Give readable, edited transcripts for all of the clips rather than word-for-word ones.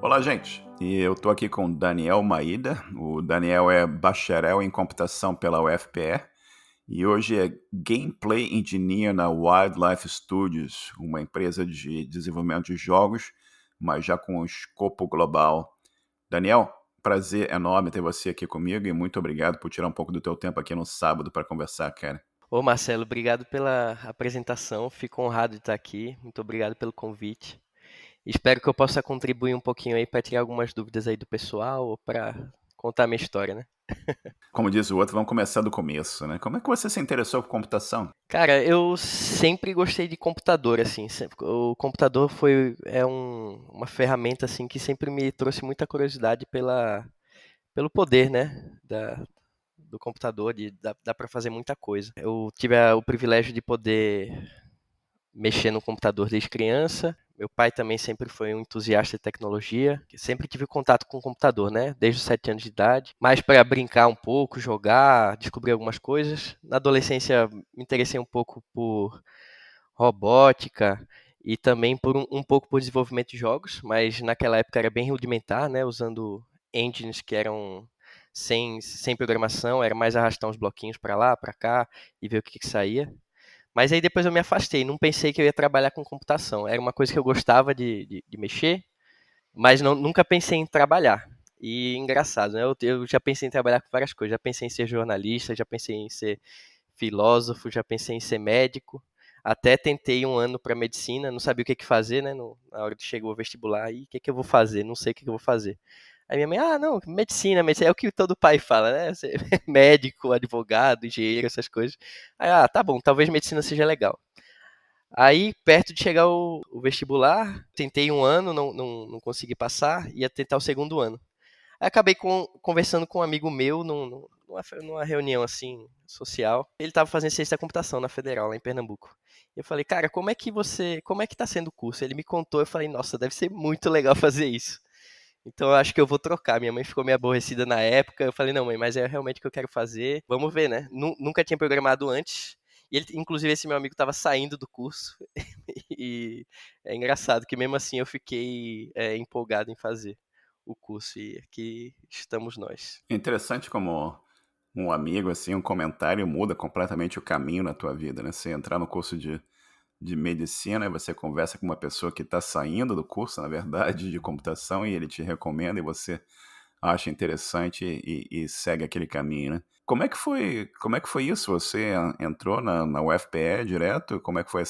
Olá, gente. E eu estou aqui com o Daniel Maída. O Daniel é bacharel em computação pela UFPE e hoje é Gameplay Engineer na Wildlife Studios, uma empresa de desenvolvimento de jogos, mas já com um escopo global. Daniel, prazer enorme ter você aqui comigo e muito obrigado por tirar um pouco do teu tempo aqui no sábado para conversar, cara. Ô Marcelo, obrigado pela apresentação. Fico honrado de estar aqui. Muito obrigado pelo convite. Espero que eu possa contribuir um pouquinho aí para tirar algumas dúvidas aí do pessoal ou para contar a minha história, né? Como diz o outro, vamos começar do começo, né? Como é que você se interessou por computação? Cara, eu sempre gostei de computador, assim. O computador uma ferramenta assim que sempre me trouxe muita curiosidade pelo poder, né? Do computador, dá para fazer muita coisa. Eu tive o privilégio de poder mexer no computador desde criança. Meu pai também sempre foi um entusiasta de tecnologia. Sempre tive contato com o computador, né? Desde os 7 anos de idade. Mais para brincar um pouco, jogar, descobrir algumas coisas. Na adolescência, me interessei um pouco por robótica e também um pouco por desenvolvimento de jogos, mas naquela época era bem rudimentar, né? Usando engines que eram sem programação, era mais arrastar uns bloquinhos para lá, para cá e ver o que saía. Mas aí depois eu me afastei, não pensei que eu ia trabalhar com computação. Era uma coisa que eu gostava de mexer, mas nunca pensei em trabalhar. E engraçado, né? Eu já pensei em trabalhar com várias coisas. Já pensei em ser jornalista, já pensei em ser filósofo, já pensei em ser médico. Até tentei um ano para medicina, não sabia o que fazer, né? Na hora que chegou o vestibular, e o que eu vou fazer? Não sei o que eu vou fazer. Aí minha mãe, não, medicina é o que todo pai fala, né? Ser médico, advogado, engenheiro, essas coisas. Aí, tá bom, talvez medicina seja legal. Aí, perto de chegar o vestibular, tentei um ano, não consegui passar, ia tentar o segundo ano. Aí acabei conversando com um amigo meu numa reunião assim, social. Ele estava fazendo ciência da computação na Federal, lá em Pernambuco. E eu falei, cara, como é que tá sendo o curso? Ele me contou, eu falei, nossa, deve ser muito legal fazer isso. Então eu acho que eu vou trocar. Minha mãe ficou meio aborrecida na época. Eu falei, não, mãe, mas é realmente o que eu quero fazer. Vamos ver, né? Nunca tinha programado antes. E ele, inclusive, esse meu amigo estava saindo do curso. E é engraçado que mesmo assim eu fiquei empolgado em fazer o curso. E aqui estamos nós. É interessante como um amigo, assim, um comentário muda completamente o caminho na tua vida, né? Você entrar no curso de medicina e você conversa com uma pessoa que está saindo do curso, na verdade, de computação, e ele te recomenda e você acha interessante e segue aquele caminho, né? Como é que foi isso? Você entrou na UFPE direto? Como é que foi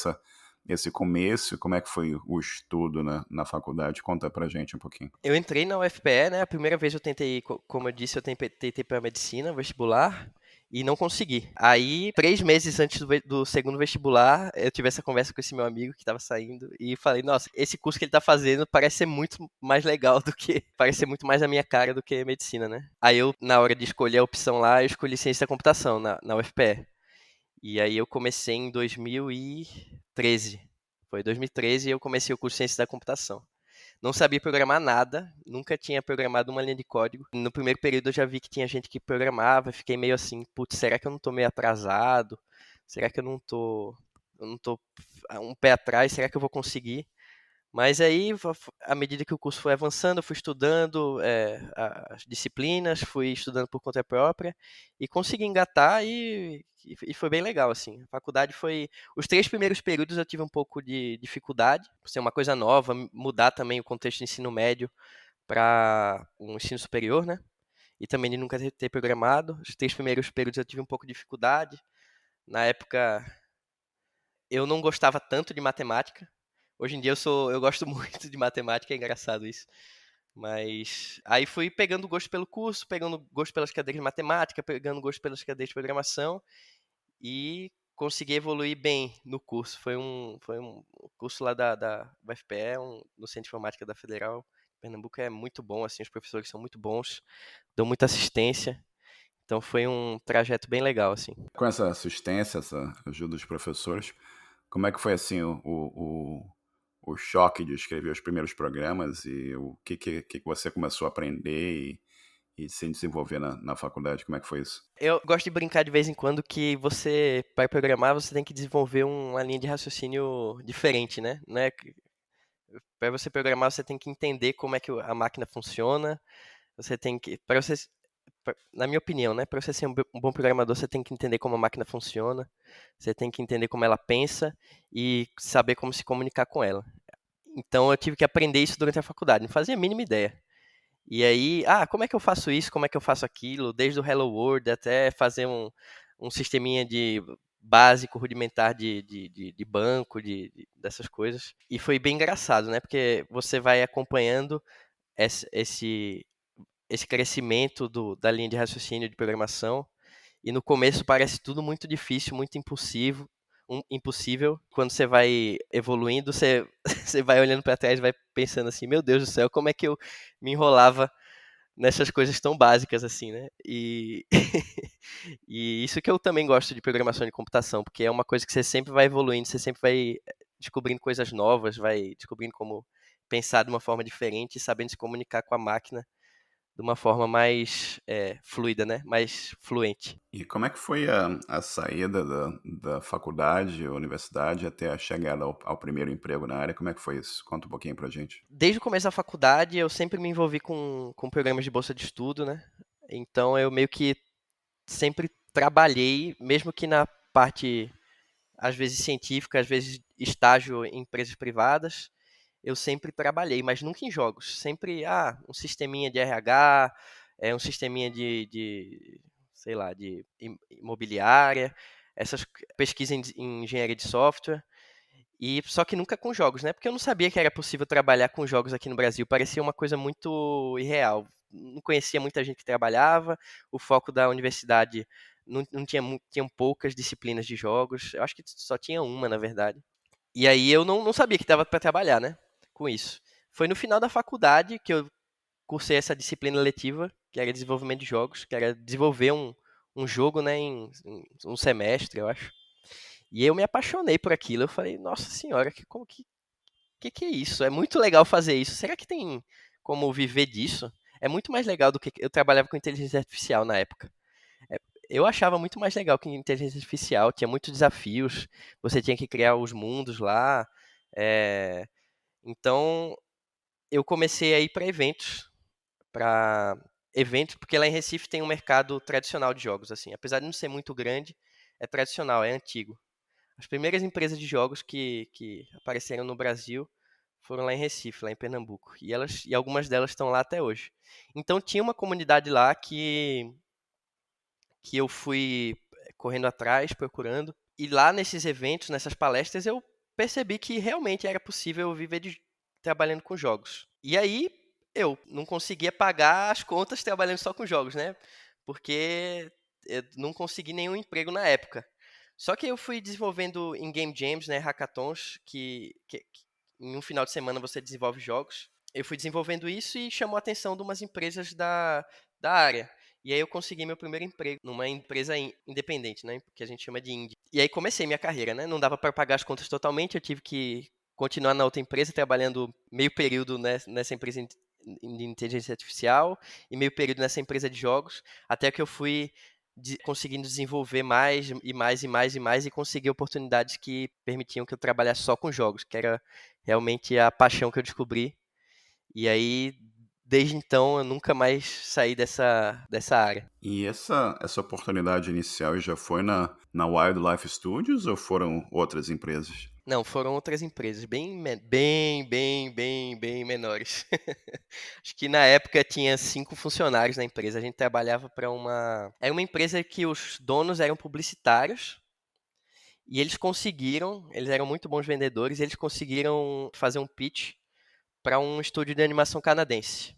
esse começo? Como é que foi o estudo na faculdade? Conta pra gente um pouquinho. Eu entrei na UFPE, né? A primeira vez eu tentei, como eu disse, eu tentei para medicina, vestibular, e não consegui. Aí, 3 meses antes do segundo vestibular, eu tive essa conversa com esse meu amigo que estava saindo e falei, nossa, esse curso que ele tá fazendo parece ser muito mais legal do que, parece ser muito mais a minha cara do que medicina, né? Aí eu, na hora de escolher a opção lá, eu escolhi ciência da computação na UFPE. E aí eu comecei em 2013. Foi 2013 e eu comecei o curso de ciência da computação. Não sabia programar nada, nunca tinha programado uma linha de código. No primeiro período eu já vi que tinha gente que programava, fiquei meio assim, putz, será que eu não tô meio atrasado? Será que eu não tô um pé atrás? Será que eu vou conseguir? Mas aí, à medida que o curso foi avançando, eu fui estudando as disciplinas, fui estudando por conta própria e consegui engatar e foi bem legal, assim. A faculdade foi... Os 3 primeiros períodos eu tive um pouco de dificuldade, por ser uma coisa nova, mudar também o contexto de ensino médio para um ensino superior, né? E também de nunca ter programado. Os 3 primeiros períodos eu tive um pouco de dificuldade. Na época, eu não gostava tanto de matemática. Hoje em dia eu gosto muito de matemática, é engraçado isso. Mas aí fui pegando gosto pelo curso, pegando gosto pelas cadeiras de matemática, pegando gosto pelas cadeiras de programação e consegui evoluir bem no curso. Foi um curso lá da UFPE, no Centro de Informática da Federal. Pernambuco é muito bom, assim, os professores são muito bons, dão muita assistência. Então foi um trajeto bem legal, assim. Com essa assistência, essa ajuda dos professores, como é que foi assim o choque de escrever os primeiros programas e o que você começou a aprender e se desenvolver na faculdade? Como é que foi isso? Eu gosto de brincar de vez em quando que você, para programar, você tem que desenvolver uma linha de raciocínio diferente, né? Não é Para você programar, você tem que entender como é que a máquina funciona. Você tem que, para você, na minha opinião, né, para você ser um bom programador, você tem que entender como a máquina funciona. Você tem que entender como ela pensa e saber como se comunicar com ela. Então eu tive que aprender isso durante a faculdade, não fazia a mínima ideia. E aí, como é que eu faço isso? Como é que eu faço aquilo? Desde o Hello World até fazer um sisteminha de básico, rudimentar de banco, dessas coisas. E foi bem engraçado, né? Porque você vai acompanhando esse, esse crescimento da linha de raciocínio de programação. E no começo parece tudo muito difícil, muito impossível. Quando você vai evoluindo, você, você vai olhando para trás e vai pensando assim, meu Deus do céu, como é que eu me enrolava nessas coisas tão básicas assim, né? E, e isso que eu também gosto de programação de computação, porque é uma coisa que você sempre vai evoluindo, você sempre vai descobrindo coisas novas, vai descobrindo como pensar de uma forma diferente e sabendo se comunicar com a máquina de uma forma mais fluida, né? Mais fluente. E como é que foi a saída da faculdade, universidade, até a chegada ao primeiro emprego na área? Como é que foi isso? Conta um pouquinho pra gente. Desde o começo da faculdade, eu sempre me envolvi com programas de bolsa de estudo, né? Então eu meio que sempre trabalhei, mesmo que na parte, às vezes científica, às vezes estágio em empresas privadas, eu sempre trabalhei, mas nunca em jogos. Sempre, um sisteminha de RH, um sisteminha sei lá, de imobiliária, essas pesquisas em engenharia de software. E só que nunca com jogos, né? Porque eu não sabia que era possível trabalhar com jogos aqui no Brasil. Parecia uma coisa muito irreal. Não conhecia muita gente que trabalhava. O foco da universidade não tinha, tinham poucas disciplinas de jogos. Eu acho que só tinha uma, na verdade. E aí eu não sabia que dava para trabalhar, né? Com isso. Foi no final da faculdade que eu cursei essa disciplina letiva, que era desenvolvimento de jogos, que era desenvolver um jogo, né, em um semestre, eu acho. E eu me apaixonei por aquilo. Eu falei, nossa senhora, que é isso? É muito legal fazer isso. Será que tem como viver disso? É muito mais legal do que eu trabalhava com inteligência artificial na época. É, eu achava muito mais legal que inteligência artificial. Tinha muitos desafios. Você tinha que criar os mundos lá. é, Então eu comecei a ir para eventos, porque lá em Recife tem um mercado tradicional de jogos, assim. Apesar de não ser muito grande, é tradicional, é antigo. As primeiras empresas de jogos que apareceram no Brasil foram lá em Recife, lá em Pernambuco. E algumas delas estão lá até hoje. Então tinha uma comunidade lá que eu fui correndo atrás, procurando. E lá nesses eventos, nessas palestras, eu percebi que realmente era possível viver trabalhando com jogos. E aí eu não conseguia pagar as contas trabalhando só com jogos, né? Porque eu não consegui nenhum emprego na época. Só que eu fui desenvolvendo em game jams, né, hackathons, que em um final de semana você desenvolve jogos. Eu fui desenvolvendo isso e chamou a atenção de umas empresas da área. E aí eu consegui meu primeiro emprego numa empresa independente, né, que a gente chama de indie. E aí comecei minha carreira, né? Não dava para pagar as contas totalmente, eu tive que continuar na outra empresa trabalhando meio período nessa empresa de inteligência artificial e meio período nessa empresa de jogos, até que eu fui conseguindo desenvolver mais e mais e mais e mais e conseguir oportunidades que permitiam que eu trabalhasse só com jogos, que era realmente a paixão que eu descobri. E aí, desde então, eu nunca mais saí dessa área. E essa oportunidade inicial já foi na Wildlife Studios ou foram outras empresas? Não, foram outras empresas, bem menores. Acho que na época tinha 5 funcionários na empresa. A gente trabalhava para uma. Era uma empresa que os donos eram publicitários. E eles eram muito bons vendedores, e eles conseguiram fazer um pitch para um estúdio de animação canadense,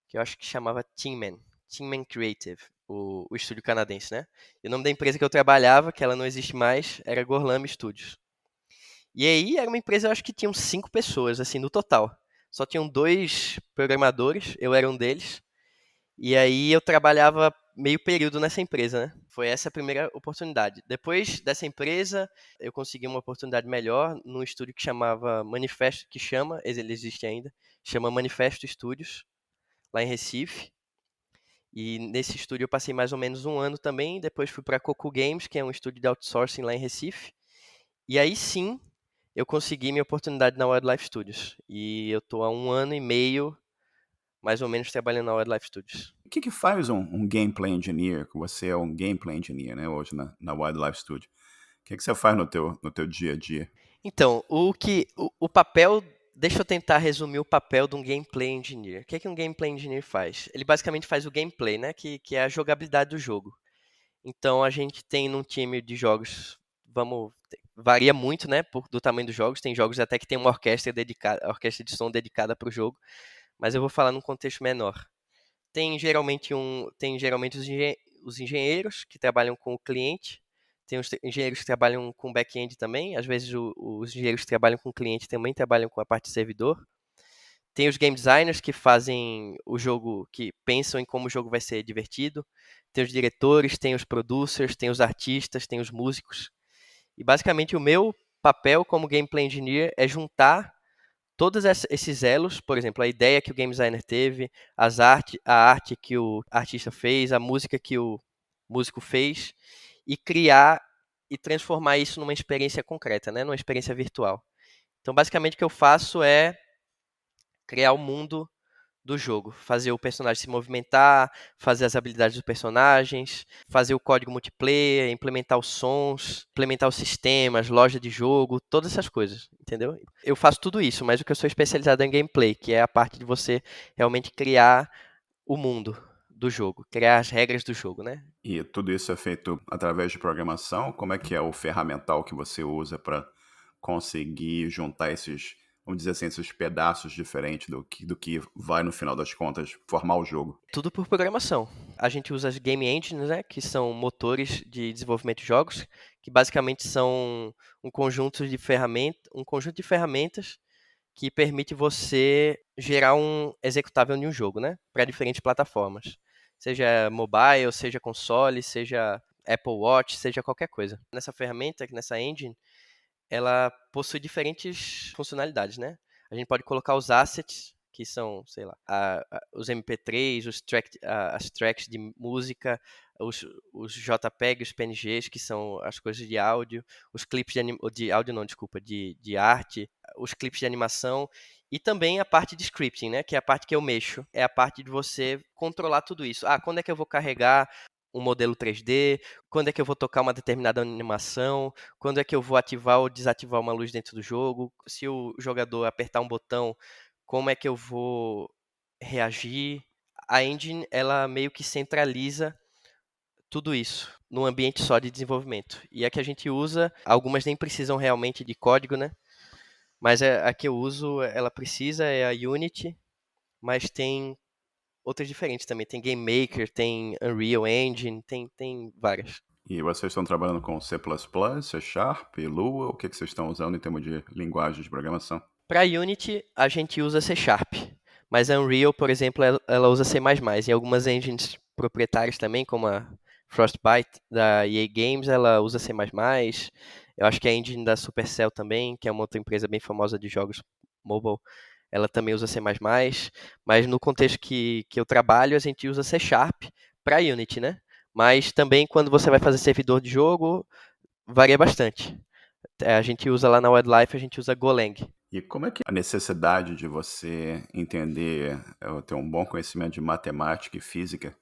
que eu acho que chamava Tin Man Creative, o estúdio canadense, né? E o nome da empresa que eu trabalhava, que ela não existe mais, era Gorlami Studios. E aí era uma empresa, eu acho que tinham 5 pessoas, assim, no total. Só tinham 2 programadores, eu era um deles, e aí eu trabalhava meio período nessa empresa, né? Foi essa a primeira oportunidade. Depois dessa empresa, eu consegui uma oportunidade melhor num estúdio que chamava Manifesto, ele existe ainda, chama Manifesto Studios, lá em Recife. E nesse estúdio eu passei mais ou menos um ano também. Depois fui para Coco Games, que é um estúdio de outsourcing lá em Recife. E aí sim, eu consegui minha oportunidade na Wildlife Studios. E eu tô há 1 ano e meio, mais ou menos, trabalhando na Wildlife Studios. O que faz um gameplay engineer? Que você é um gameplay engineer, né? Hoje na Wildlife Studio. O que você faz no teu dia a dia? Então, o papel, deixa eu tentar resumir o papel de um gameplay engineer. O que é que um gameplay engineer faz? Ele basicamente faz o gameplay, né, que é a jogabilidade do jogo. Então, a gente tem num time de jogos, varia muito, né, do tamanho dos jogos. Tem jogos até que tem uma orquestra dedicada, orquestra de som dedicada para o jogo, mas eu vou falar num contexto menor. Tem geralmente os engenheiros que trabalham com o cliente, tem os engenheiros que trabalham com back-end também, às vezes os engenheiros que trabalham com o cliente também trabalham com a parte de servidor. Tem os game designers que fazem o jogo, que pensam em como o jogo vai ser divertido. Tem os diretores, tem os producers, tem os artistas, tem os músicos. E basicamente o meu papel como gameplay engineer é juntar todos esses elos, por exemplo, a ideia que o game designer teve, a arte que o artista fez, a música que o músico fez, e criar e transformar isso numa experiência concreta, né? Numa experiência virtual. Então, basicamente, o que eu faço é criar o mundo do jogo, fazer o personagem se movimentar, fazer as habilidades dos personagens, fazer o código multiplayer, implementar os sons, implementar os sistemas, loja de jogo, todas essas coisas, entendeu? Eu faço tudo isso, mas o que eu sou especializado é em gameplay, que é a parte de você realmente criar o mundo do jogo, criar as regras do jogo, né? E tudo isso é feito através de programação? Como é que é o ferramental que você usa para conseguir juntar esses, vamos dizer assim, esses pedaços diferentes do que vai, no final das contas, formar o jogo? Tudo por programação. A gente usa as game engines, né, que são motores de desenvolvimento de jogos, que basicamente são um conjunto de ferramentas que permite você gerar um executável de um jogo, né, para diferentes plataformas, seja mobile, seja console, seja Apple Watch, seja qualquer coisa. Nessa ferramenta, nessa engine, ela possui diferentes funcionalidades, né? A gente pode colocar os assets, que são, sei lá, os MP3, as tracks de música, os JPEG, os PNGs, que são as coisas de áudio, os clipes de áudio não, desculpa, de arte, os clipes de animação, e também a parte de scripting, né? Que é a parte que eu mexo. É a parte de você controlar tudo isso. Ah, quando é que eu vou carregar um modelo 3D? Quando é que eu vou tocar uma determinada animação? Quando é que eu vou ativar ou desativar uma luz dentro do jogo? Se o jogador apertar um botão, como é que eu vou reagir? A engine, ela meio que centraliza tudo isso num ambiente só de desenvolvimento. E a que a gente usa, algumas nem precisam realmente de código, né? Mas a que eu uso, ela precisa, é a Unity, mas tem outras diferentes também. Tem Game Maker, tem Unreal Engine, tem várias. E vocês estão trabalhando com C++, C Sharp, Lua? O que vocês estão usando em termos de linguagem de programação? Para Unity, a gente usa C Sharp, mas a Unreal, por exemplo, ela usa C++. Em algumas engines proprietárias também, como a Frostbite da EA Games, ela usa C++. Eu acho que a engine da Supercell também, que é uma outra empresa bem famosa de jogos mobile, ela também usa C++. Mas no contexto que eu trabalho, a gente usa C Sharp para Unity, né? Mas também quando você vai fazer servidor de jogo, varia bastante. A gente usa lá na Wildlife, a gente usa Golang. E como é que a necessidade de você entender, ter um bom conhecimento de matemática e física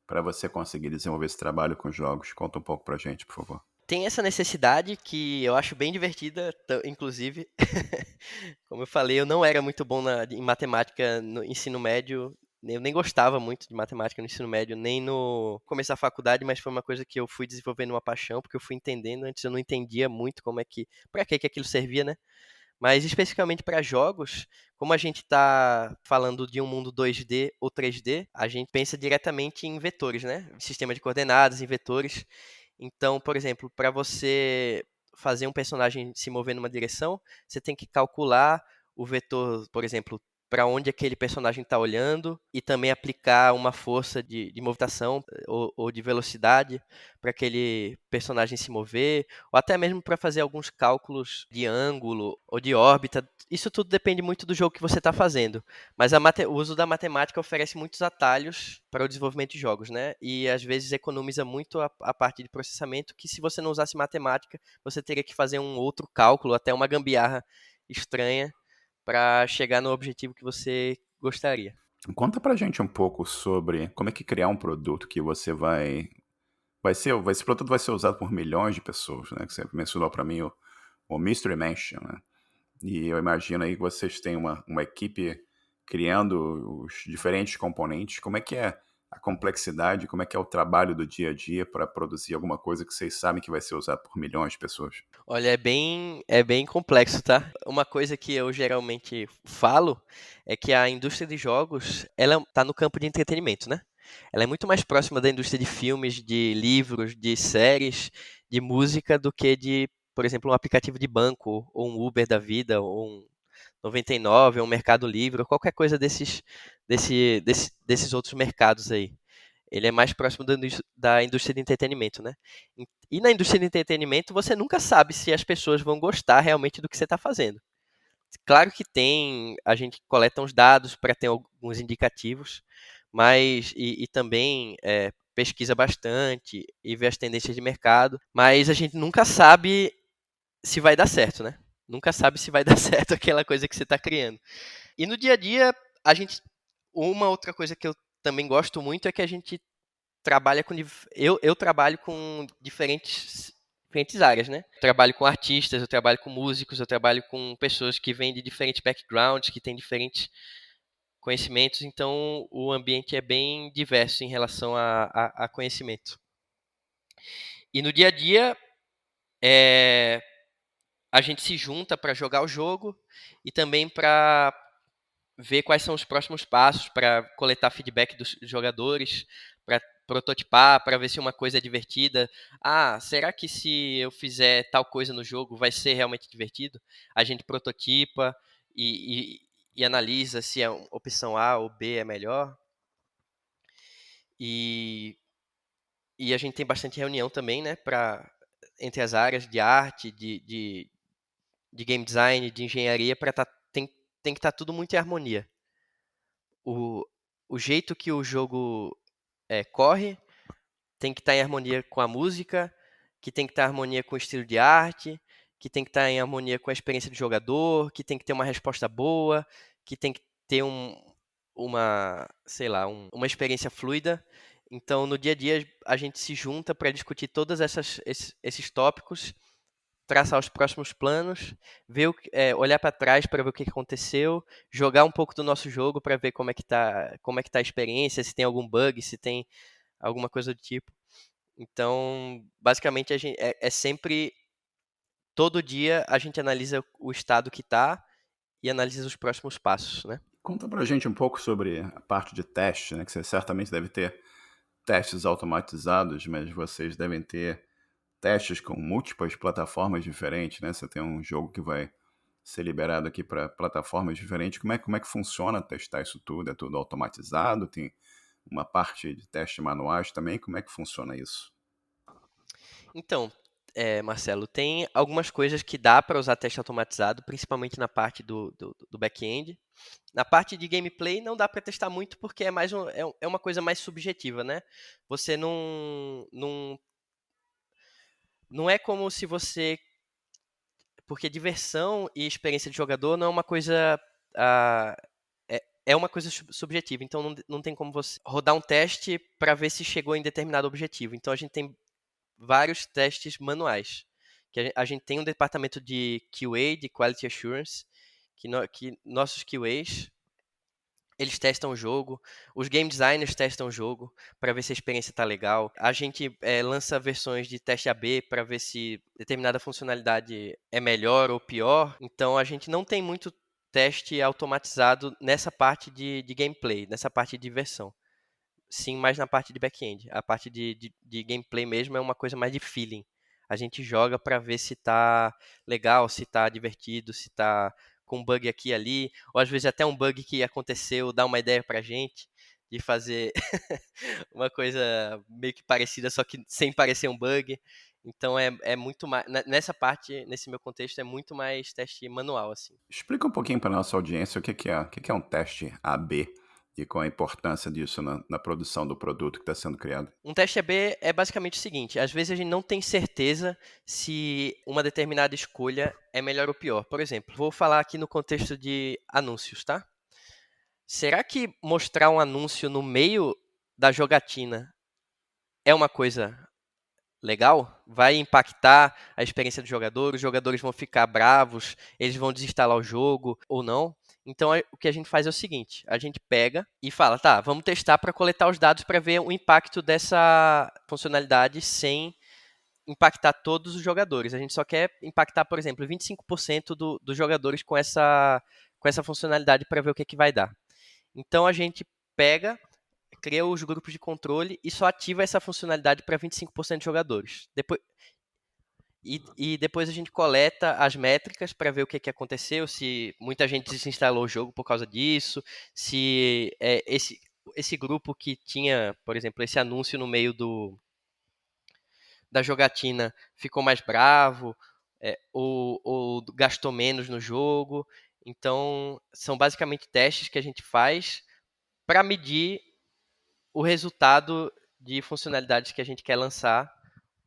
para você conseguir desenvolver esse trabalho com jogos? Conta um pouco pra gente, por favor. Tem essa necessidade que eu acho bem divertida, inclusive. Como eu falei, eu não era muito bom em matemática no ensino médio. Eu nem gostava muito de matemática no ensino médio, nem no começo da faculdade, mas foi uma coisa que eu fui desenvolvendo uma paixão, porque eu fui entendendo. Antes eu não entendia muito para que aquilo servia, né? Mas especificamente para jogos, como a gente está falando de um mundo 2D ou 3D, a gente pensa diretamente em vetores, né? Sistema de coordenadas, em vetores. Então, por exemplo, para você fazer um personagem se mover numa direção, você tem que calcular o vetor, por exemplo, para onde aquele personagem está olhando e também aplicar uma força de movimentação ou de velocidade para aquele personagem se mover, ou até mesmo para fazer alguns cálculos de ângulo ou de órbita. Isso tudo depende muito do jogo que você está fazendo, mas o uso da matemática oferece muitos atalhos para o desenvolvimento de jogos, né? E às vezes economiza muito a parte de processamento, que se você não usasse matemática, você teria que fazer um outro cálculo, até uma gambiarra estranha para chegar no objetivo que você gostaria. Conta pra gente um pouco sobre como é que criar um produto que você esse produto vai ser usado por milhões de pessoas, né? Que você mencionou para mim o Mystery Mansion, né? E eu imagino aí que vocês têm uma equipe criando os diferentes componentes. Como é que é a complexidade, como é que é o trabalho do dia a dia para produzir alguma coisa que vocês sabem que vai ser usado por milhões de pessoas? Olha, é bem complexo, tá? Uma coisa que eu geralmente falo é que a indústria de jogos, ela tá no campo de entretenimento, né? Ela é muito mais próxima da indústria de filmes, de livros, de séries, de música, do que de, por exemplo, um aplicativo de banco, ou um Uber da vida, ou um 99, ou um Mercado Livre, ou qualquer coisa desses outros mercados aí. Ele é mais próximo da indústria de entretenimento, né? E na indústria de entretenimento, você nunca sabe se as pessoas vão gostar realmente do que você está fazendo. Claro que a gente coleta uns dados para ter alguns indicativos, mas e também pesquisa bastante e vê as tendências de mercado, mas a gente nunca sabe se vai dar certo, né? Nunca sabe se vai dar certo aquela coisa que você está criando. E no dia a dia, uma outra coisa que eu também gosto muito é que a gente trabalha com eu trabalho com diferentes áreas, né? Eu trabalho com artistas, eu trabalho com músicos, eu trabalho com pessoas que vêm de diferentes backgrounds, que têm diferentes conhecimentos, então o ambiente é bem diverso em relação a conhecimento. E no dia a dia, é, a gente se junta para jogar o jogo e também para ver quais são os próximos passos, para coletar feedback dos jogadores, para prototipar, para ver se uma coisa é divertida. Ah, será que se eu fizer tal coisa no jogo vai ser realmente divertido? A gente prototipa e analisa se a opção A ou B é melhor. E, e a gente tem bastante reunião também, né, entre as áreas de arte, de game design, de engenharia, tem que estar tudo muito em harmonia. O, o jeito que o jogo corre tem que estar em harmonia com a música, que tem que estar em harmonia com o estilo de arte, que tem que estar em harmonia com a experiência do jogador, que tem que ter uma resposta boa, que tem que ter sei lá, uma experiência fluida. Então, no dia a dia, a gente se junta para discutir todos esses tópicos, traçar os próximos planos, olhar para trás para ver o que aconteceu, jogar um pouco do nosso jogo para ver como é que tá a experiência, se tem algum bug, se tem alguma coisa do tipo. Então, basicamente, é sempre, todo dia, a gente analisa o estado que está e analisa os próximos passos, né? Conta pra gente um pouco sobre a parte de teste, né? Que você certamente deve ter testes automatizados, mas vocês devem ter testes com múltiplas plataformas diferentes, né? Você tem um jogo que vai ser liberado aqui para plataformas diferentes. Como é que funciona testar isso tudo? É tudo automatizado? Tem uma parte de teste manuais também? Como é que funciona isso? Então, Marcelo, tem algumas coisas que dá para usar teste automatizado, principalmente na parte do back-end. Na parte de gameplay não dá para testar muito porque é uma coisa mais subjetiva, né? Você não é como se você, porque diversão e experiência de jogador não é uma coisa ah, é uma coisa subjetiva, então não tem como você rodar um teste para ver se chegou em determinado objetivo. Então a gente tem vários testes manuais. Que a gente tem um departamento de QA, de Quality Assurance, que nossos QAs eles testam o jogo, os game designers testam o jogo para ver se a experiência está legal. A gente lança versões de teste AB para ver se determinada funcionalidade é melhor ou pior. Então a gente não tem muito teste automatizado nessa parte de gameplay, nessa parte de versão. Sim, mais na parte de back-end. A parte de gameplay mesmo é uma coisa mais de feeling. A gente joga para ver se tá legal, se tá divertido, se tá com um bug aqui e ali, ou às vezes até um bug que aconteceu, dá uma ideia pra gente de fazer uma coisa meio que parecida, só que sem parecer um bug. Então é muito mais. Nessa parte, nesse meu contexto, é muito mais teste manual, assim. Explica um pouquinho para nossa audiência o que é um teste AB e qual a importância disso na produção do produto que está sendo criado. Um teste AB é basicamente o seguinte: às vezes a gente não tem certeza se uma determinada escolha é melhor ou pior. Por exemplo, vou falar aqui no contexto de anúncios, tá? Será que mostrar um anúncio no meio da jogatina é uma coisa legal? Vai impactar a experiência do jogador? Os jogadores vão ficar bravos? Eles vão desinstalar o jogo ou não? Então, o que a gente faz é o seguinte: a gente pega e fala, tá, vamos testar para coletar os dados para ver o impacto dessa funcionalidade sem impactar todos os jogadores. A gente só quer impactar, por exemplo, 25% dos jogadores com essa funcionalidade para ver o que, que vai dar. Então, a gente pega, cria os grupos de controle e só ativa essa funcionalidade para 25% de jogadores. Depois a gente coleta as métricas para ver o que, que aconteceu, se muita gente desinstalou o jogo por causa disso, se esse grupo que tinha, por exemplo, esse anúncio no meio da jogatina ficou mais bravo, ou gastou menos no jogo. Então, são basicamente testes que a gente faz para medir o resultado de funcionalidades que a gente quer lançar,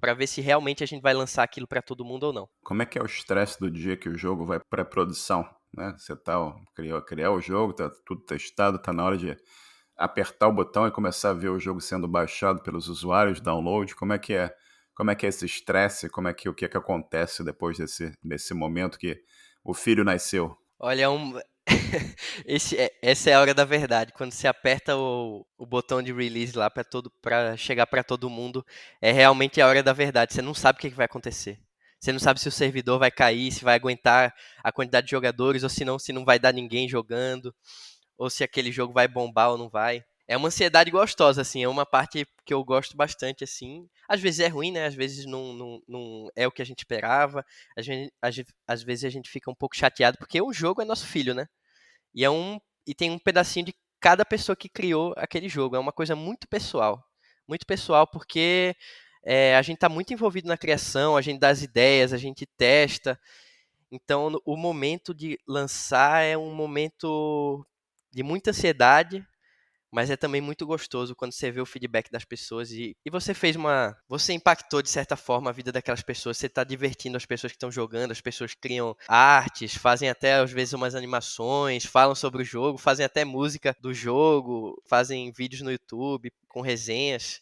para ver se realmente a gente vai lançar aquilo para todo mundo ou não. Como é que é o estresse do dia que o jogo vai para produção? Né? Você criar o jogo, tá tudo testado, tá na hora de apertar o botão e começar a ver o jogo sendo baixado pelos usuários, download. Como é que é esse estresse? O que é que acontece depois desse momento que o filho nasceu? Olha, essa é a hora da verdade. Quando você aperta o botão de release lá para chegar para todo mundo, é realmente a hora da verdade. Você não sabe o que vai acontecer. Você não sabe se o servidor vai cair, se vai aguentar a quantidade de jogadores, ou se não vai dar ninguém jogando, ou se aquele jogo vai bombar ou não vai. É uma ansiedade gostosa, assim, é uma parte que eu gosto bastante, assim. Às vezes é ruim, né? Às vezes não é o que a gente esperava. Às vezes a gente fica um pouco chateado, porque o jogo é nosso filho, né? E tem um pedacinho de cada pessoa que criou aquele jogo. É uma coisa muito pessoal. Muito pessoal, porque a gente está muito envolvido na criação, a gente dá as ideias, a gente testa. Então, o momento de lançar é um momento de muita ansiedade, mas é também muito gostoso quando você vê o feedback das pessoas e você fez uma. Você impactou de certa forma a vida daquelas pessoas. Você está divertindo as pessoas que estão jogando, as pessoas criam artes, fazem até às vezes umas animações, falam sobre o jogo, fazem até música do jogo, fazem vídeos no YouTube com resenhas.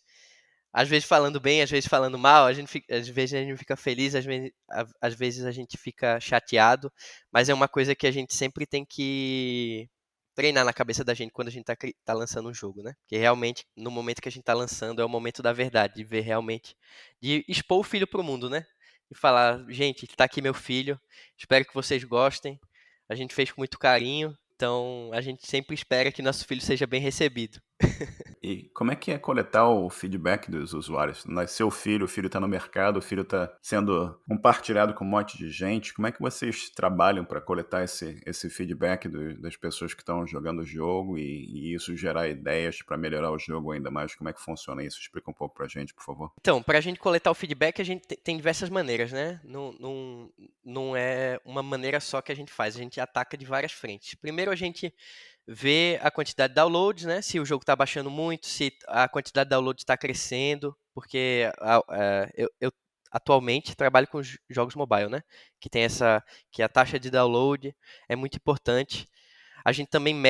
Às vezes falando bem, às vezes falando mal, às vezes a gente fica feliz, às vezes a gente fica chateado, mas é uma coisa que a gente sempre tem que treinar na cabeça da gente quando a gente tá lançando um jogo, né? Porque realmente, no momento que a gente tá lançando, é o momento da verdade, de ver realmente, de expor o filho pro mundo, né? E falar, gente, tá aqui meu filho, espero que vocês gostem, a gente fez com muito carinho, então a gente sempre espera que nosso filho seja bem recebido. E como é que é coletar o feedback dos usuários? Nasceu o filho está no mercado, o filho está sendo compartilhado com um monte de gente. Como é que vocês trabalham para coletar esse feedback das pessoas que estão jogando o jogo e isso gerar ideias para melhorar o jogo ainda mais? Como é que funciona isso? Explica um pouco para a gente, por favor. Então, para a gente coletar o feedback, a gente tem diversas maneiras, né? Não é uma maneira só que a gente faz, a gente ataca de várias frentes. Primeiro, a gente vê a quantidade de downloads, né? Se o jogo está baixando muito, se a quantidade de downloads está crescendo, porque eu atualmente trabalho com jogos mobile, né? Que tem que a taxa de download é muito importante. A gente também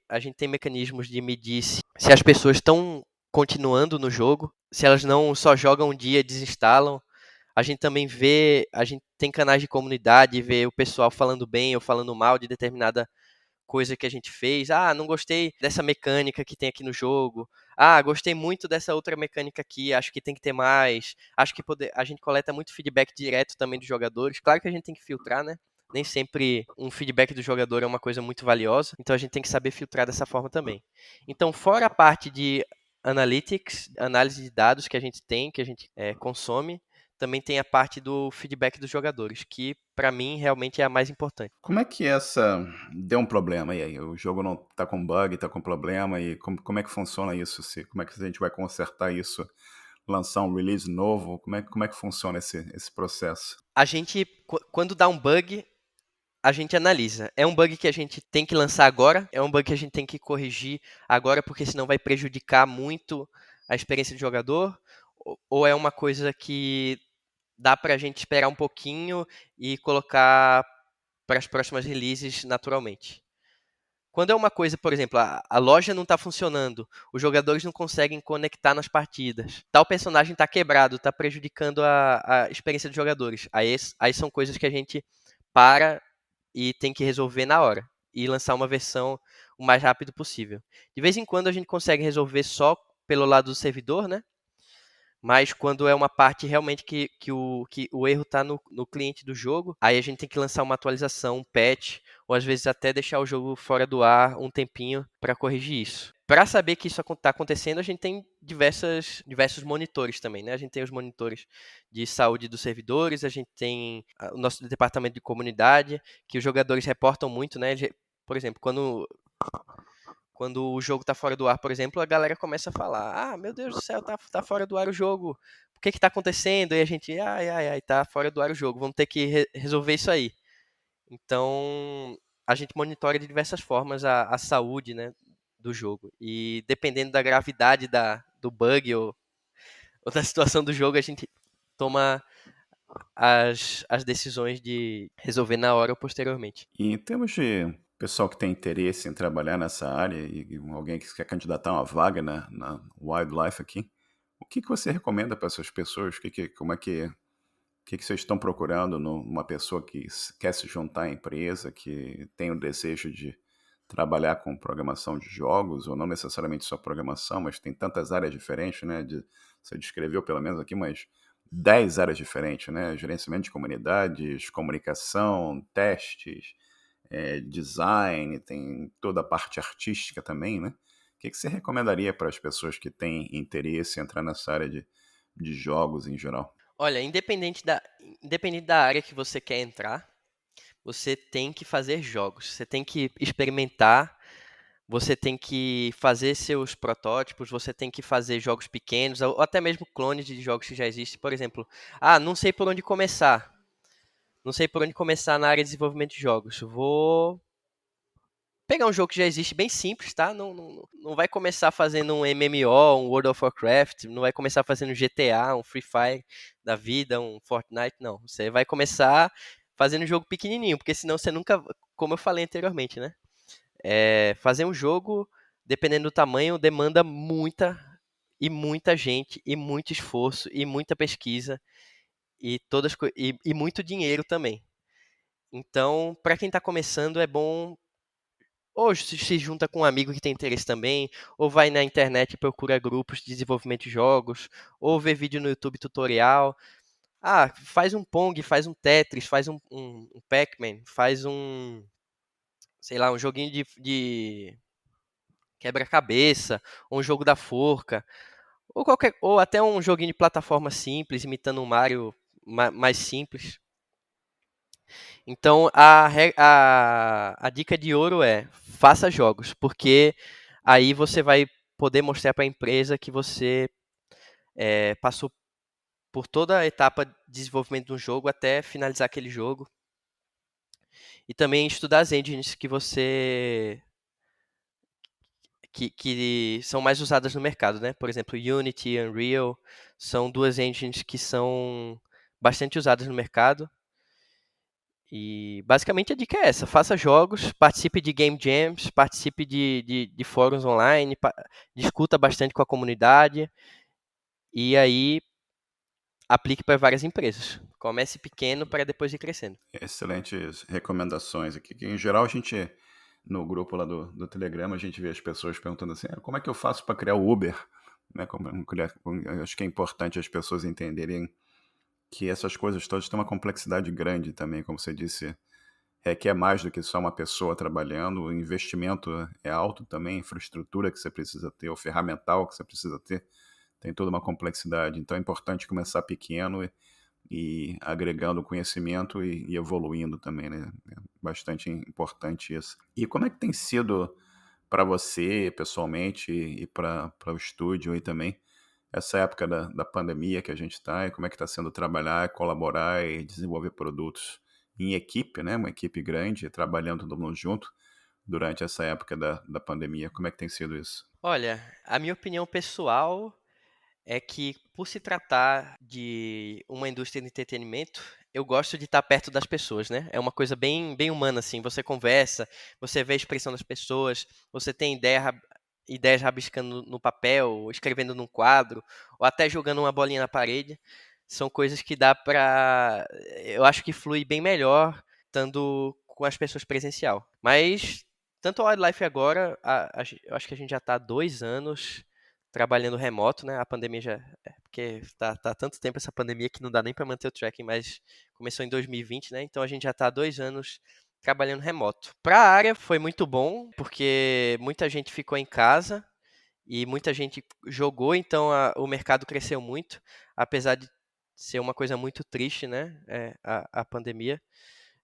a gente tem mecanismos de medir se as pessoas estão continuando no jogo, se elas não só jogam um dia e desinstalam. A gente também a gente tem canais de comunidade, vê o pessoal falando bem ou falando mal de determinada coisa que a gente fez. Ah, não gostei dessa mecânica que tem aqui no jogo. Ah, gostei muito dessa outra mecânica aqui, acho que tem que ter mais. Acho que a gente coleta muito feedback direto também dos jogadores. Claro que a gente tem que filtrar, né? Nem sempre um feedback do jogador é uma coisa muito valiosa, então a gente tem que saber filtrar dessa forma também. Então, fora a parte de analytics, análise de dados que a gente tem, que a gente consome, também tem a parte do feedback dos jogadores, que para mim realmente é a mais importante. Como é que essa deu um problema e aí? O jogo não tá com bug, tá com problema e como é que funciona isso? Como é que a gente vai consertar isso? Lançar um release novo? Como é que funciona esse processo? A gente, quando dá um bug, a gente analisa. É um bug que a gente tem que lançar agora? É um bug que a gente tem que corrigir agora, porque senão vai prejudicar muito a experiência do jogador? Ou é uma coisa que dá para a gente esperar um pouquinho e colocar para as próximas releases naturalmente? Quando é uma coisa, por exemplo, a loja não está funcionando, os jogadores não conseguem conectar nas partidas, tal personagem está quebrado, está prejudicando a experiência dos jogadores. Aí são coisas que a gente para e tem que resolver na hora e lançar uma versão o mais rápido possível. De vez em quando a gente consegue resolver só pelo lado do servidor, né? Mas quando é uma parte realmente que o erro está no cliente do jogo, aí a gente tem que lançar uma atualização, um patch, ou às vezes até deixar o jogo fora do ar um tempinho para corrigir isso. Para saber que isso está acontecendo, a gente tem diversos monitores também, né? A gente tem os monitores de saúde dos servidores, a gente tem o nosso departamento de comunidade, que os jogadores reportam muito, né? Por exemplo, quando o jogo tá fora do ar, por exemplo, a galera começa a falar: Ah, meu Deus do céu, tá fora do ar o jogo. O que que tá acontecendo? E a gente, ai, tá fora do ar o jogo. Vamos ter que resolver isso aí. Então, a gente monitora de diversas formas a saúde, né, do jogo. E dependendo da gravidade do bug ou da situação do jogo, a gente toma as decisões de resolver na hora ou posteriormente. E em termos de pessoal que tem interesse em trabalhar nessa área e alguém que quer candidatar uma vaga na Wildlife aqui, o que você recomenda para essas pessoas? O que vocês estão procurando numa pessoa que quer se juntar à empresa, que tem o desejo de trabalhar com programação de jogos, ou não necessariamente só programação, mas tem tantas áreas diferentes, né? Você descreveu pelo menos aqui umas 10 áreas diferentes, né? Gerenciamento de comunidades, comunicação, testes, design, tem toda a parte artística também, né? O que você recomendaria para as pessoas que têm interesse em entrar nessa área de jogos em geral? Olha, independente da área que você quer entrar, você tem que fazer jogos, você tem que experimentar, você tem que fazer seus protótipos, você tem que fazer jogos pequenos, ou até mesmo clones de jogos que já existem. Por exemplo, não sei por onde começar. Não sei por onde começar na área de desenvolvimento de jogos. Vou pegar um jogo que já existe bem simples, tá? Não vai começar fazendo um MMO, um World of Warcraft, não vai começar fazendo um GTA, um Free Fire da vida, um Fortnite, não. Você vai começar fazendo um jogo pequenininho, porque senão você nunca, como eu falei anteriormente, né? Fazer um jogo, dependendo do tamanho, demanda muita gente, e muito esforço, e muita pesquisa, e muito dinheiro também. Então, para quem está começando, é bom ou se junta com um amigo que tem interesse também, ou vai na internet e procura grupos de desenvolvimento de jogos, ou vê vídeo no YouTube tutorial. Faz um Pong, faz um Tetris, faz um Pac-Man, faz sei lá, um joguinho de quebra-cabeça, ou um jogo da forca, ou até um joguinho de plataforma simples, imitando um Mario mais simples. Então, a dica de ouro é: faça jogos, porque aí você vai poder mostrar para a empresa que você passou por toda a etapa de desenvolvimento de um jogo até finalizar aquele jogo. E também estudar as engines que são mais usadas no mercado, né? Por exemplo, Unity e Unreal são duas engines que são bastante usadas no mercado. E basicamente a dica é essa: faça jogos, participe de game jams, participe de fóruns online, discuta bastante com a comunidade e aí aplique para várias empresas. Comece pequeno para depois ir crescendo. Excelentes recomendações aqui. Que, em geral, no grupo lá do Telegram, a gente vê as pessoas perguntando assim: como é que eu faço para criar o Uber? Né? Eu acho que é importante as pessoas entenderem que essas coisas todas têm uma complexidade grande também, como você disse, requer mais do que só uma pessoa trabalhando, o investimento é alto também, a infraestrutura que você precisa ter, o ferramental que você precisa ter, tem toda uma complexidade. Então é importante começar pequeno e agregando conhecimento e evoluindo também, né? É bastante importante isso. E como é que tem sido para você, pessoalmente, e para o estúdio aí também, essa época da pandemia que a gente está, e como é que está sendo trabalhar, colaborar e desenvolver produtos em equipe, né? Uma equipe grande, trabalhando todo mundo junto durante essa época da pandemia. Como é que tem sido isso? Olha, a minha opinião pessoal é que, por se tratar de uma indústria de entretenimento, eu gosto de estar perto das pessoas, né? É uma coisa bem humana, assim. Você conversa, você vê a expressão das pessoas, você tem ideias rabiscando no papel, escrevendo num quadro, ou até jogando uma bolinha na parede. São coisas que dá pra. Eu acho que flui bem melhor estando com as pessoas presencial. Mas, tanto a Wildlife agora, eu acho que a gente já está há 2 anos trabalhando remoto, né? A pandemia já. Porque tá há tanto tempo essa pandemia que não dá nem para manter o tracking, mas começou em 2020, né? Então a gente já está há 2 anos trabalhando remoto. Para a área foi muito bom, porque muita gente ficou em casa e muita gente jogou, então o mercado cresceu muito, apesar de ser uma coisa muito triste, né? A pandemia,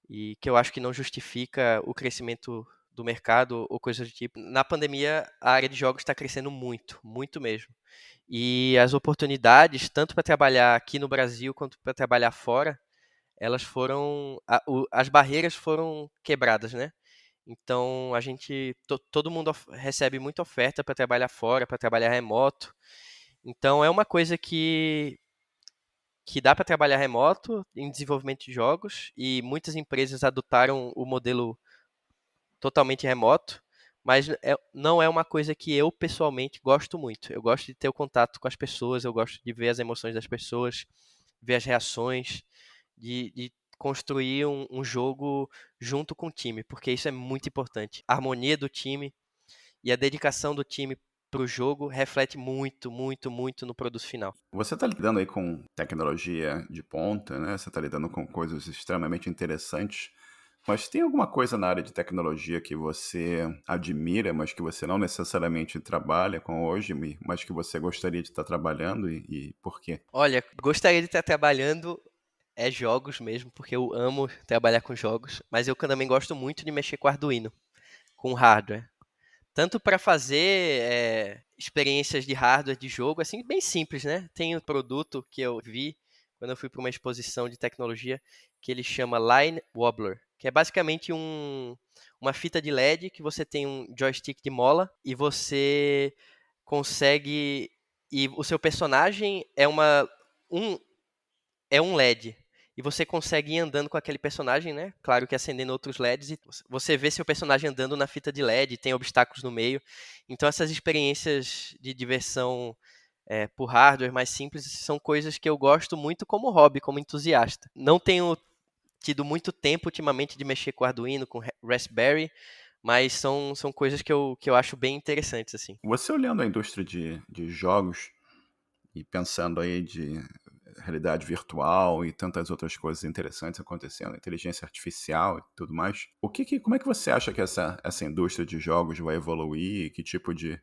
e que eu acho que não justifica o crescimento do mercado ou coisa do tipo. Na pandemia, a área de jogos está crescendo muito, muito mesmo. E as oportunidades, tanto para trabalhar aqui no Brasil quanto para trabalhar fora, elas foram. As barreiras foram quebradas, né? Então a gente. Todo mundo recebe muita oferta para trabalhar fora, para trabalhar remoto. Então é uma coisa que dá para trabalhar remoto em desenvolvimento de jogos e muitas empresas adotaram o modelo totalmente remoto, mas não é uma coisa que eu pessoalmente gosto muito. Eu gosto de ter o contato com as pessoas, eu gosto de ver as emoções das pessoas, ver as reações, de construir um jogo junto com o time, porque isso é muito importante. A harmonia do time e a dedicação do time para o jogo reflete muito, muito, muito no produto final. Você está lidando aí com tecnologia de ponta, né? Você está lidando com coisas extremamente interessantes. Mas tem alguma coisa na área de tecnologia que você admira, mas que você não necessariamente trabalha com hoje, mas que você gostaria de estar trabalhando e por quê? Olha, gostaria de estar trabalhando jogos mesmo, porque eu amo trabalhar com jogos, mas eu também gosto muito de mexer com Arduino, com hardware. Tanto para fazer experiências de hardware de jogo, assim, bem simples, né? Tem um produto que eu vi quando eu fui para uma exposição de tecnologia que ele chama Line Wobbler, que é basicamente uma fita de LED que você tem um joystick de mola e você consegue. E o seu personagem um, é um LED. E você consegue ir andando com aquele personagem, né? Claro que acendendo outros LEDs. E você vê seu personagem andando na fita de LED, tem obstáculos no meio. Então essas experiências de diversão por hardware mais simples são coisas que eu gosto muito como hobby, como entusiasta. Não tenho tido muito tempo ultimamente de mexer com Arduino, com Raspberry, mas são coisas que eu acho bem interessantes, assim. Você olhando a indústria de jogos e pensando aí de realidade virtual e tantas outras coisas interessantes acontecendo, inteligência artificial e tudo mais, como é que você acha que essa indústria de jogos vai evoluir? Que tipo de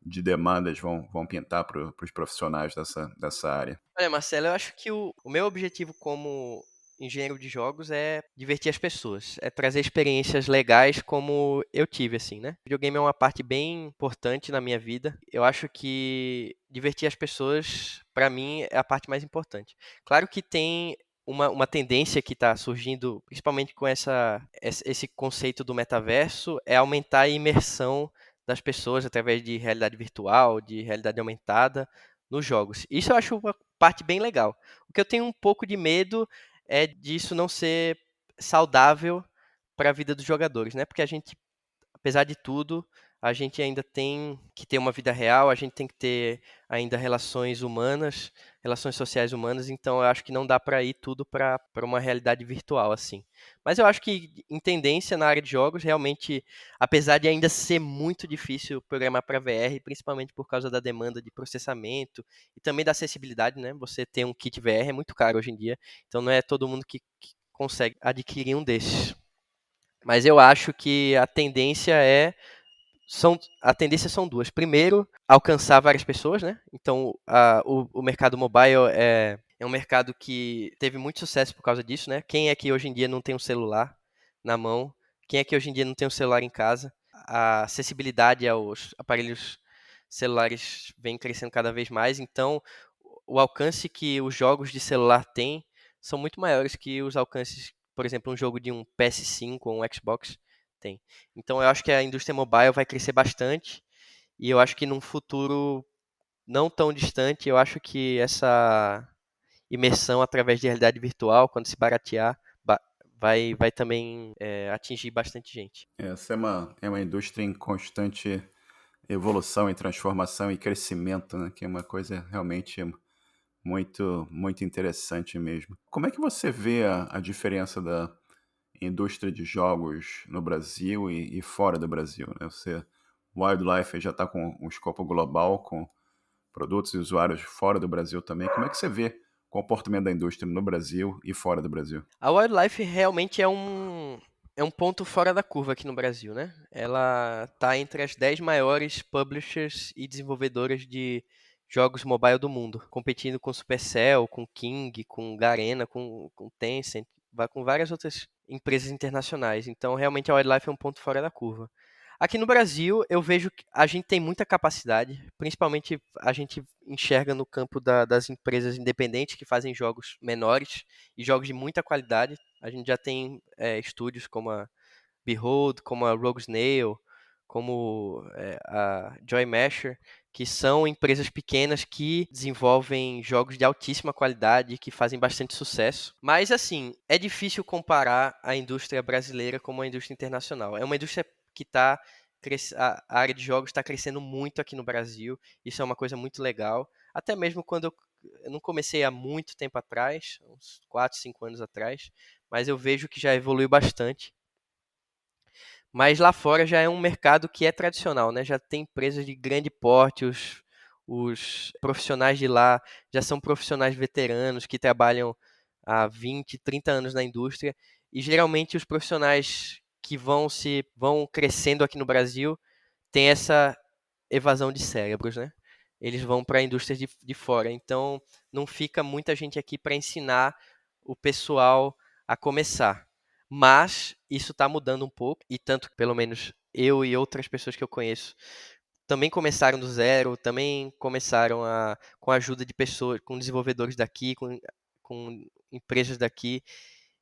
demandas vão pintar para os profissionais dessa área? Olha, Marcelo, eu acho que o meu objetivo como engenheiro de jogos é divertir as pessoas, é trazer experiências legais como eu tive, assim, né? Videogame é uma parte bem importante na minha vida. Eu acho que divertir as pessoas, pra mim, é a parte mais importante. Claro que tem uma tendência que está surgindo, principalmente com esse conceito do metaverso, é aumentar a imersão das pessoas através de realidade virtual, de realidade aumentada nos jogos. Isso eu acho uma parte bem legal. O que eu tenho um pouco de medo é disso não ser saudável para a vida dos jogadores, né? Porque a gente, apesar de tudo, a gente ainda tem que ter uma vida real, a gente tem que ter ainda relações humanas, relações sociais humanas, então eu acho que não dá para ir tudo para uma realidade virtual assim. Mas eu acho que em tendência na área de jogos, realmente, apesar de ainda ser muito difícil programar para VR, principalmente por causa da demanda de processamento e também da acessibilidade, né? Você ter um kit VR é muito caro hoje em dia, então não é todo mundo que consegue adquirir um desses. Mas eu acho que a tendência são duas. Primeiro, alcançar várias pessoas, né? Então, o mercado mobile É um mercado que teve muito sucesso por causa disso, né? Quem é que hoje em dia não tem um celular na mão? Quem é que hoje em dia não tem um celular em casa? A acessibilidade aos aparelhos celulares vem crescendo cada vez mais, então o alcance que os jogos de celular têm são muito maiores que os alcances, por exemplo, um jogo de um PS5 ou um Xbox tem. Então eu acho que a indústria mobile vai crescer bastante e eu acho que num futuro não tão distante, eu acho que essa imersão através de realidade virtual, quando se baratear, vai também atingir bastante gente. Essa é uma indústria em constante evolução e transformação e crescimento, né? Que é uma coisa realmente muito interessante mesmo. Como é que você vê a diferença da indústria de jogos no Brasil e fora do Brasil, né? Wildlife já está com um escopo global, com produtos e usuários fora do Brasil também. Como é que você vê o comportamento da indústria no Brasil e fora do Brasil? A Wildlife realmente é um ponto fora da curva aqui no Brasil, né? Ela está entre as 10 maiores publishers e desenvolvedoras de jogos mobile do mundo, competindo com Supercell, com King, com Garena, com Tencent, com várias outras empresas internacionais. Então, realmente, a Wildlife é um ponto fora da curva. Aqui no Brasil, eu vejo que a gente tem muita capacidade, principalmente a gente enxerga no campo das empresas independentes que fazem jogos menores e jogos de muita qualidade. A gente já tem estúdios como a Behold, como a Rogue Snail, como a Joy Masher, que são empresas pequenas que desenvolvem jogos de altíssima qualidade e que fazem bastante sucesso. Mas, assim, é difícil comparar a indústria brasileira com a indústria internacional. É uma indústria que está a área de jogos está crescendo muito aqui no Brasil. Isso é uma coisa muito legal. Até mesmo quando eu não comecei há muito tempo atrás, uns 4, 5 anos atrás, mas eu vejo que já evoluiu bastante. Mas lá fora já é um mercado que é tradicional, né? Já tem empresas de grande porte, os profissionais de lá já são profissionais veteranos que trabalham há 20, 30 anos na indústria. E geralmente os profissionais que vão crescendo aqui no Brasil têm essa evasão de cérebros, né? Eles vão para a indústria de fora. Então não fica muita gente aqui para ensinar o pessoal a começar. Mas isso está mudando um pouco, e tanto que pelo menos eu e outras pessoas que eu conheço também começaram do zero, também começaram com a ajuda de pessoas, com desenvolvedores daqui, com empresas daqui.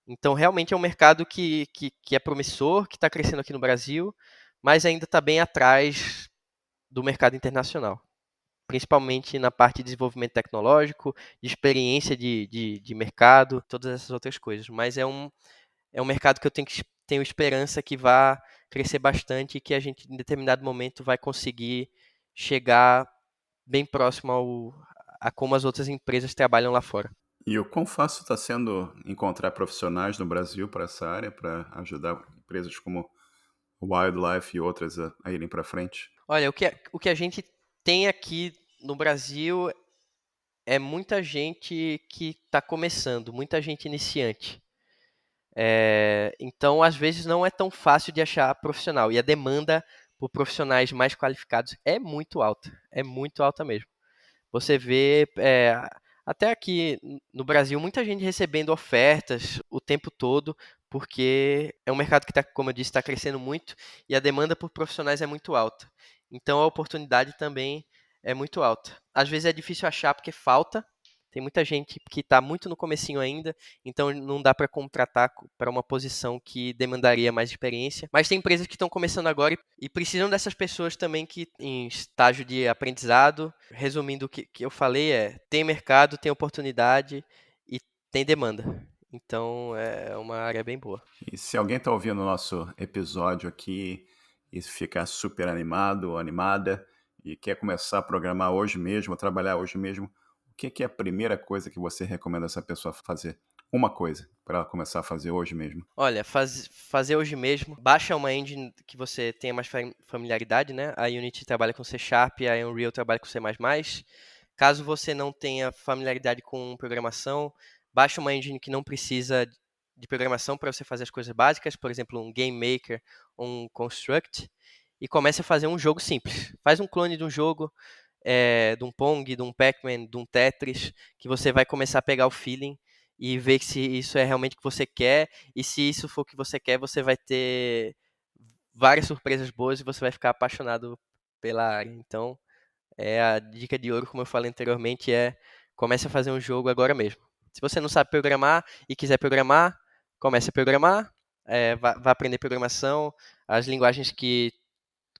Então realmente é um mercado que é promissor, que está crescendo aqui no Brasil, mas ainda está bem atrás do mercado internacional, principalmente na parte de desenvolvimento tecnológico, de experiência de mercado, todas essas outras coisas. Mas é um mercado que eu tenho esperança que vá crescer bastante e que a gente, em determinado momento, vai conseguir chegar bem próximo a como as outras empresas trabalham lá fora. E o quão fácil está sendo encontrar profissionais no Brasil para essa área, para ajudar empresas como Wildlife e outras a irem para frente? Olha, o que a gente tem aqui no Brasil é muita gente que está começando, muita gente iniciante. Então, às vezes, não é tão fácil de achar profissional. E a demanda por profissionais mais qualificados é muito alta mesmo. Você vê, até aqui no Brasil, muita gente recebendo ofertas o tempo todo, porque é um mercado que, como eu disse, está crescendo muito e a demanda por profissionais é muito alta. Então, a oportunidade também é muito alta. Às vezes é difícil achar porque falta. Tem muita gente que está muito no comecinho ainda, então não dá para contratar para uma posição que demandaria mais experiência. Mas tem empresas que estão começando agora e precisam dessas pessoas também que em estágio de aprendizado. Resumindo, o que eu falei tem mercado, tem oportunidade e tem demanda. Então é uma área bem boa. E se alguém está ouvindo o nosso episódio aqui e ficar super animado ou animada e quer começar a programar hoje mesmo, trabalhar hoje mesmo, o que é a primeira coisa que você recomenda essa pessoa fazer? Uma coisa para ela começar a fazer hoje mesmo. Olha, fazer hoje mesmo, baixa uma engine que você tenha mais familiaridade, né? A Unity trabalha com C Sharp, a Unreal trabalha com C++. Caso você não tenha familiaridade com programação, baixa uma engine que não precisa de programação para você fazer as coisas básicas, por exemplo, um Game Maker ou um Construct, e comece a fazer um jogo simples. Faz um clone de um jogo, de um Pong, de um Pac-Man, de um Tetris, que você vai começar a pegar o feeling e ver se isso é realmente o que você quer, e se isso for o que você quer, você vai ter várias surpresas boas e você vai ficar apaixonado pela área. Então, a dica de ouro, como eu falei anteriormente, é comece a fazer um jogo agora mesmo. Se você não sabe programar e quiser programar, comece a programar, vá aprender programação. As linguagens que,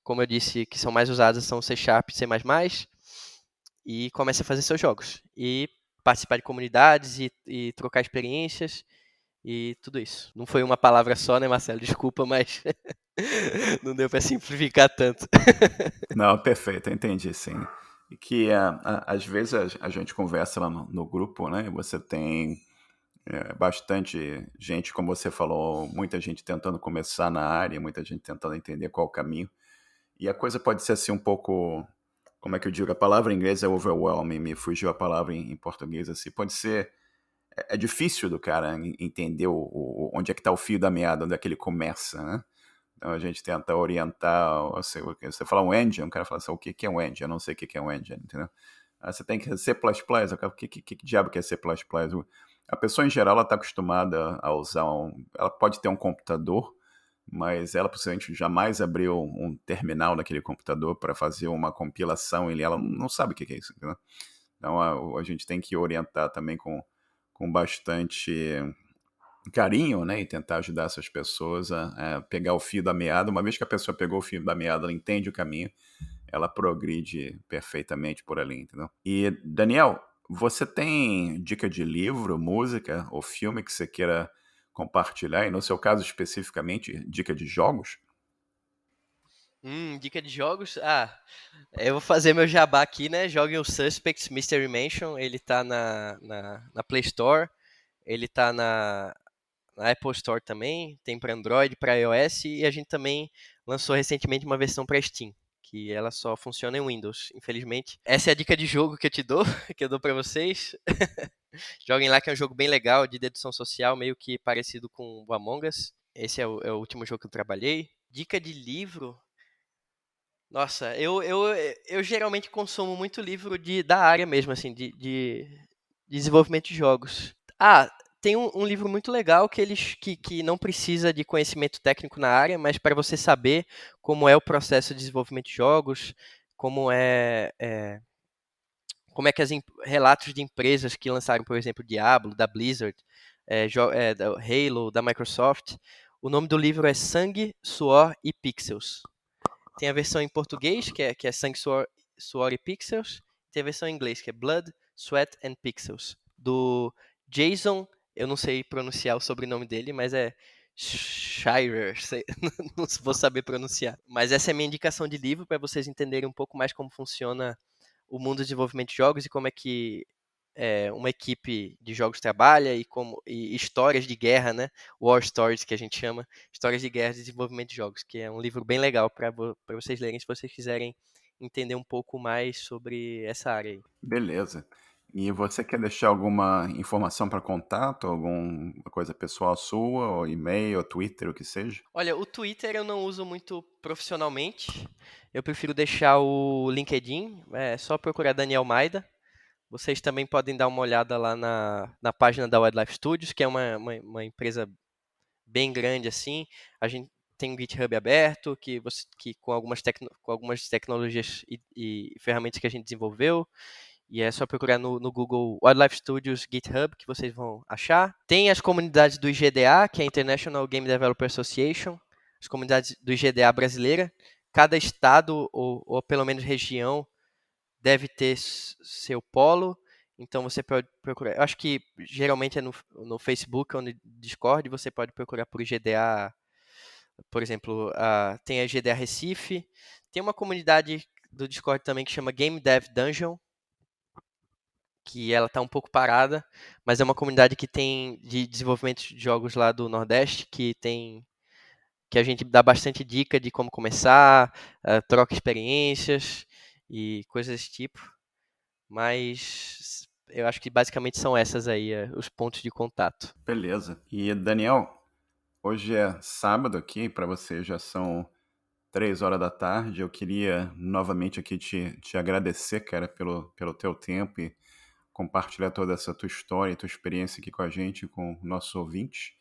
como eu disse, que são mais usadas são C Sharp e C++, e comece a fazer seus jogos. E participar de comunidades e trocar experiências e tudo isso. Não foi uma palavra só, né, Marcelo? Desculpa, mas não deu para simplificar tanto. Não, perfeito, eu entendi, sim. E que às vezes a gente conversa lá no grupo, né? E você tem bastante gente, como você falou, muita gente tentando começar na área, muita gente tentando entender qual o caminho. E a coisa pode ser assim um pouco, como é que eu digo? A palavra em inglês é overwhelming, me fugiu a palavra em português assim. Pode ser é difícil do cara entender onde é que está o fio da meada, onde é que ele começa, né? Então a gente tenta orientar, você fala um engine, o cara fala assim, o que é um engine? Eu não sei o que é um engine, entendeu? Aí você tem que C++, o que diabo que é C++? A pessoa em geral ela está acostumada a usar ela pode ter um computador, mas ela possivelmente jamais abriu um terminal naquele computador para fazer uma compilação, ela não sabe o que é isso, entendeu? Então a gente tem que orientar também com bastante carinho, né, e tentar ajudar essas pessoas a pegar o fio da meada. Uma vez que a pessoa pegou o fio da meada, ela entende o caminho, ela progride perfeitamente por ali, entendeu? E, Daniel, você tem dica de livro, música ou filme que você queira compartilhar? E no seu caso especificamente, dica de jogos? Dica de jogos? Eu vou fazer meu jabá aqui, né? Joguem o Suspects Mystery Mansion. Ele tá na Play Store. Ele tá na Apple Store também. Tem para Android, para iOS. E a gente também lançou recentemente uma versão para Steam, que ela só funciona em Windows, infelizmente. Essa é a dica de jogo que eu te dou, que eu dou para vocês. Joguem lá, que é um jogo bem legal, de dedução social, meio que parecido com o Among Us. Esse é o último jogo que eu trabalhei. Dica de livro. Nossa, eu geralmente consumo muito livro da área mesmo, assim, de desenvolvimento de jogos. Tem um livro muito legal que não precisa de conhecimento técnico na área, mas para você saber como é o processo de desenvolvimento de jogos, como como é que relatos de empresas que lançaram, por exemplo, Diablo, da Blizzard, da Halo, da Microsoft. O nome do livro é Sangue, Suor e Pixels. Tem a versão em português, que é Sangue, Suor e Pixels. Tem a versão em inglês, que é Blood, Sweat and Pixels. Do Jason, eu não sei pronunciar o sobrenome dele, mas é Shirer, não vou saber pronunciar. Mas essa é a minha indicação de livro para vocês entenderem um pouco mais como funciona o mundo do desenvolvimento de jogos e como é que uma equipe de jogos trabalha e histórias de guerra, né? War Stories, que a gente chama, histórias de guerra e desenvolvimento de jogos, que é um livro bem legal para vocês lerem se vocês quiserem entender um pouco mais sobre essa área aí. Beleza. E você quer deixar alguma informação para contato, alguma coisa pessoal sua, ou e-mail, ou Twitter, o que seja? Olha, o Twitter eu não uso muito profissionalmente, eu prefiro deixar o LinkedIn, é só procurar Daniel Maida. Vocês também podem dar uma olhada lá na página da Wildlife Studios, que é uma empresa bem grande assim. A gente tem um GitHub aberto, que com algumas tecnologias e ferramentas que a gente desenvolveu. E é só procurar no Google Wildlife Studios GitHub que vocês vão achar. Tem as comunidades do IGDA, que é a International Game Developer Association, as comunidades do IGDA brasileira. Cada estado, ou pelo menos região, deve ter seu polo. Então você pode procurar. Eu acho que geralmente é no Facebook ou no Discord. Você pode procurar por GDA, por exemplo, tem a GDA Recife. Tem uma comunidade do Discord também que chama Game Dev Dungeon, que ela está um pouco parada, mas é uma comunidade que tem de desenvolvimento de jogos lá do Nordeste, que a gente dá bastante dica de como começar, troca experiências e coisas desse tipo. Mas eu acho que basicamente são essas aí, os pontos de contato. Beleza. E Daniel, hoje é sábado aqui, para você já são 3 horas da tarde. Eu queria novamente aqui te agradecer, cara, pelo teu tempo e compartilhar toda essa tua história e tua experiência aqui com a gente, com nossos ouvintes.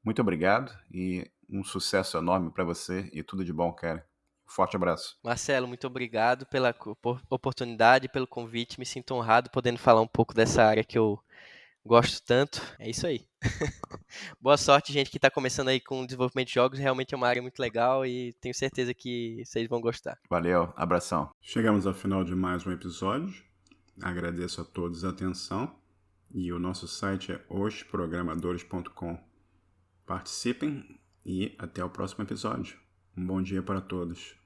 Muito obrigado e um sucesso enorme para você e tudo de bom, cara. Forte abraço. Marcelo, muito obrigado pela oportunidade, pelo convite. Me sinto honrado podendo falar um pouco dessa área que eu gosto tanto. É isso aí. Boa sorte, gente que está começando aí com o desenvolvimento de jogos. Realmente é uma área muito legal e tenho certeza que vocês vão gostar. Valeu, abração. Chegamos ao final de mais um episódio. Agradeço a todos a atenção e o nosso site é osprogramadores.com. Participem e até o próximo episódio. Um bom dia para todos.